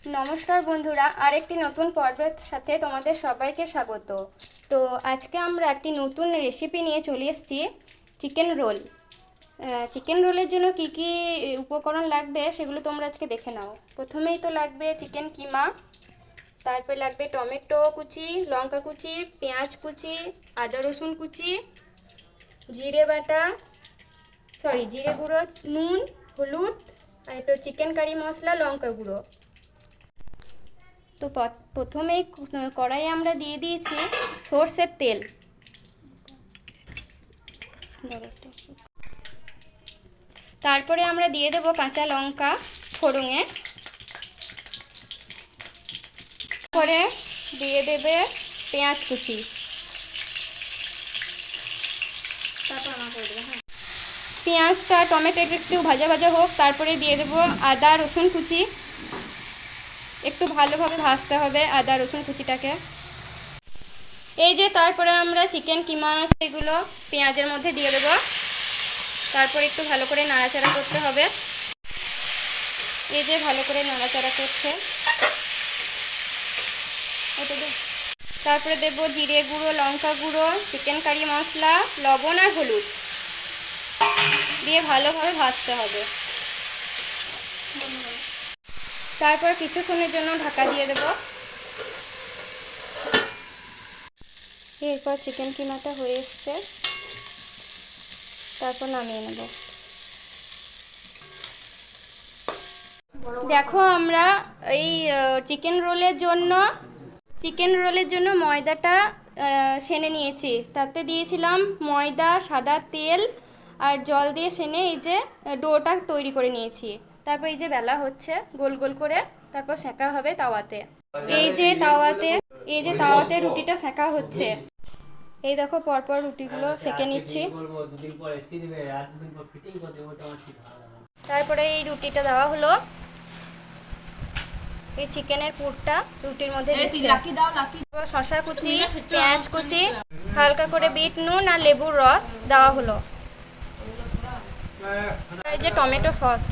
নমস্কার বন্ধুরা, আরেকটি নতুন পর্বের সাথে তোমাদের সবাইকে স্বাগত। তো আজকে আমরা একটি নতুন রেসিপি নিয়ে চলে এসেছি, চিকেন রোল। চিকেন রোলের জন্য কি কি উপকরণ লাগবে সেগুলো তোমরা আজকে দেখে নাও। প্রথমেই তো লাগবে চিকেন কিমা, তারপর লাগবে টমেটো কুচি, লঙ্কা কুচি, পেঁয়াজ কুচি, আদা রসুন কুচি, জিরে গুঁড়ো, নুন, হলুদ, আর একটু চিকেন কারি মশলা, লঙ্কা গুঁড়ো। তো প্রথমেই কড়াইয়ে আমরা দিয়ে দিয়েছি সরষের তেল। তারপরে আমরা দিয়ে দেব কাঁচা লঙ্কা ফোড়নে, পরে দিয়ে দেবে পেঁয়াজ কুচি। পেঁয়াজটা টমেটো একটু ভাজা ভাজা হোক, তারপরে দিয়ে দেবো আদা রসুন কুচি। একটু ভালোভাবে ভাজতে হবে আদা রসুন কুচিটাকে। এই যে তারপরে আমরা চিকেন কিমা সেগুলো পেঁয়াজের মধ্যে দিয়ে দেবো। তারপর একটু ভালো করে নাড়াচাড়া করতে হবে। এই যে ভালো করে নাড়াচাড়া করছে। তারপরে দেবো জিরে গুঁড়ো, লঙ্কা গুঁড়ো, চিকেন কারি মশলা, লবণ আর হলুদ দিয়ে ভালোভাবে ভাজতে হবে। তারপর কিছুক্ষণের জন্য ঢাকা দিয়ে দেব। এরপর চিকেন কিমাটা হয়ে এসছে, তারপর নামিয়ে নেব। দেখো আমরা এই চিকেন রোলের জন্য ময়দাটা সেনে নিয়েছি। তাতে দিয়েছিলাম ময়দা, সাদা তেল আর জল দিয়ে সেনে এই যে ডোটা তৈরি করে নিয়েছি। তারপর এই যে বেলা হচ্ছে গোল গোল করে, তারপর সেঁকা হবে তাওয়াতে। এই যে তাওয়াতে রুটিটা সেঁকা হচ্ছে। এই দেখো পরপর রুটিগুলো সেঁকে নিচ্ছি। তারপরে এই রুটিটা দেওয়া হলো। এই চিকেনের পুরটা রুটির মধ্যে দিচ্ছি। শসা কুচি, পেঁয়াজ কুচি, হালকা করে বিট নুন আর লেবুর রস দেওয়া হলো। এই যে টমেটো সস।